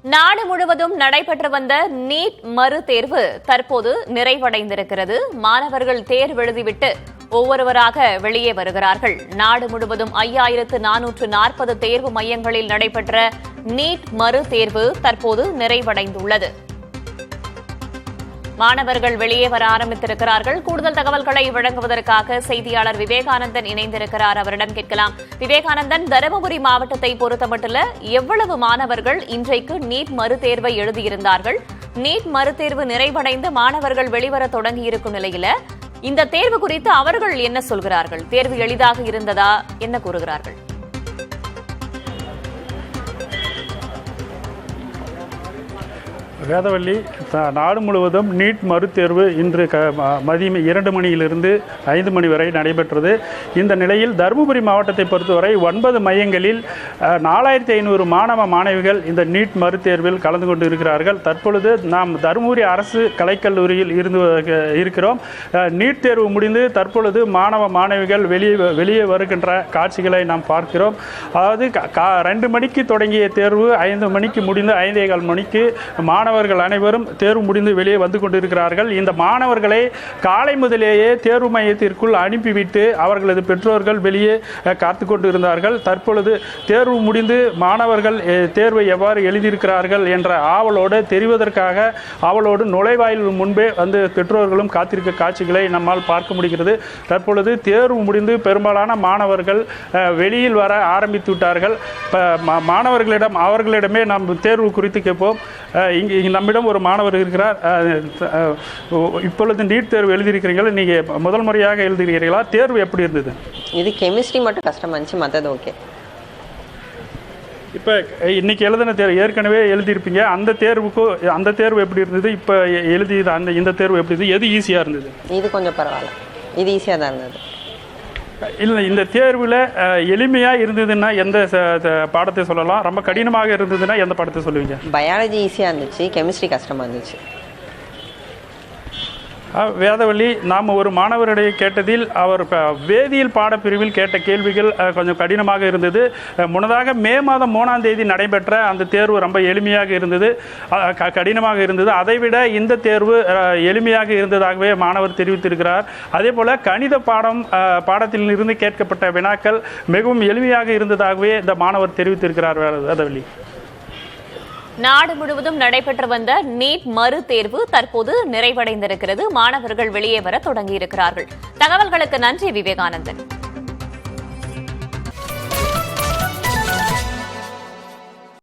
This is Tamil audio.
நாடு முழுவதும் நடைபெற்று வந்த நீட் மறு தேர்வு தற்போது நிறைவடைந்திருக்கிறது. மாணவர்கள் தேர்வு எழுதிவிட்டு ஒவ்வொருவராக வெளியே வருகிறார்கள். நாடு முழுவதும் 5440 தேர்வு மையங்களில் நடைபெற்ற நீட் மறு தேர்வு தற்போது நிறைவடைந்துள்ளது. மாணவர்கள் வெளியே வர ஆரம்பித்திருக்கிறார்கள். கூடுதல் தகவல்களை வழங்குவதற்காக செய்தியாளர் விவேகானந்தன் இணைந்திருக்கிறார். அவரிடம் கேட்கலாம். விவேகானந்தன், தருமபுரி மாவட்டத்தை பொறுத்தமட்டில் எவ்வளவு மாணவர்கள் இன்றைக்கு நீட் மறுதேர்வை எழுதியிருந்தார்கள்? நீட் மறுதேர்வு நிறைவடைந்து மாணவர்கள் வெளிவர தொடங்கியிருக்கும் நிலையில இந்த தேர்வு குறித்து அவர்கள் என்ன சொல்கிறார்கள்? தேர்வு எளிதாக இருந்ததா? என்ன கூறுகிறார்கள்? வேதவள்ளி, நாடு முழுவதும் நீட் மறுதேர்வு இன்று மதியம் 2 மணியிலிருந்து 5 மணி வரை நடைபெற்றது. இந்த நிலையில் தருமபுரி மாவட்டத்தை பொறுத்தவரை 9 மையங்களில் 4500 மாணவ மாணவிகள் இந்த நீட் மறுதேர்வில் கலந்து கொண்டு இருக்கிறார்கள். தற்பொழுது நாம் தருமபுரி அரசு கலைக்கல்லூரியில் இருந்து இருக்கிறோம். நீட் தேர்வு முடிந்து தற்பொழுது மாணவ மாணவிகள் வெளியே வருகின்ற காட்சிகளை நாம் பார்க்கிறோம். அதாவது 2 மணிக்கு தொடங்கிய தேர்வு 5 மணிக்கு முடிந்து 5:15 மணிக்கு மாணவர்கள் அனைவரும் தேர்வு முடிந்து வெளியே வந்து கொண்டிருக்கிறார்கள். இந்த மாணவர்களை காலை முதலேயே தேர்வு மையத்திற்குள் அனுப்பிவிட்டு அவர்களது பெற்றோர்கள் வெளியே காத்து கொண்டு இருந்தார்கள். தற்பொழுது தேர்வு முடிந்து மாணவர்கள் தேர்வை எவ்வாறு எழுதியிருக்கிறார்கள் என்ற ஆவலோடு தெரிவதற்காக அவளோடு நுழைவாயில் முன்பே வந்து பெற்றோர்களும் காத்திருக்க காட்சிகளை நம்மால் பார்க்க முடிகிறது. தற்பொழுது தேர்வு முடிந்து பெரும்பாலான மாணவர்கள் வெளியில் வர ஆரம்பித்து விட்டார்கள். அவர்களிடமே நாம் தேர்வு குறித்து கேட்போம். இங்கே நம்மிடம் ஒரு மாணவர் இருக்கிறார். இப்பொழுது நீட் தேர்வு எழுதியிருக்கிறீங்களா? நீங்கள் முதல் முறையாக எழுதுகிறீர்களா? தேர்வு எப்படி இருந்தது? இது கெமிஸ்ட்ரி மட்டும் கஷ்டமாக இருந்துச்சு, மற்றது ஓகே. இப்போ இன்னைக்கு எழுதின தேர்வு ஏற்கனவே எழுதியிருப்பீங்க. அந்த தேர்வு எப்படி இருந்தது? இப்போ எழுதியது இந்த தேர்வு எப்படி இருந்தது? எது ஈஸியாக இருந்தது? இது கொஞ்சம் பரவாயில்ல, இது ஈஸியாக தான் இருந்தது. இல்லை, இந்த தேர்வில் எளிமையாக இருந்ததுன்னா எந்த பாடத்தை சொல்லலாம்? ரொம்ப கடினமாக இருந்ததுன்னா எந்த பாடத்தை சொல்லுவீங்க? பயாலஜி ஈஸியாக இருந்துச்சு, கெமிஸ்ட்ரி கஷ்டமாக இருந்துச்சு. வேதவள்ளி, நாம் ஒரு மாணவரிடையே கேட்டதில் அவர் வேதியியல் பாடப்பிரிவில் கேட்ட கேள்விகள் கொஞ்சம் கடினமாக இருந்தது. முன்னதாக மே மாதம் 3ஆம் தேதி நடைபெற்ற அந்த தேர்வு ரொம்ப எளிமையாக இருந்தது, கடினமாக இருந்தது. அதைவிட இந்த தேர்வு எளிமையாக இருந்ததாகவே மாணவர் தெரிவித்திருக்கிறார். அதே போல் கணித பாடத்தில் இருந்து கேட்கப்பட்ட வினாக்கள் மிகவும் எளிமையாக இருந்ததாகவே இந்த மாணவர் தெரிவித்திருக்கிறார். வேதவள்ளி, நாடு முழுவதும் நடைபெற்று வந்த நீட் மறு தேர்வு தற்போது நிறைவடைந்திருக்கிறது. மாணவர்கள் வெளியே வர தொடங்கியிருக்கிறார்கள். தகவல்களுக்கு நன்றி விவேகானந்தன்.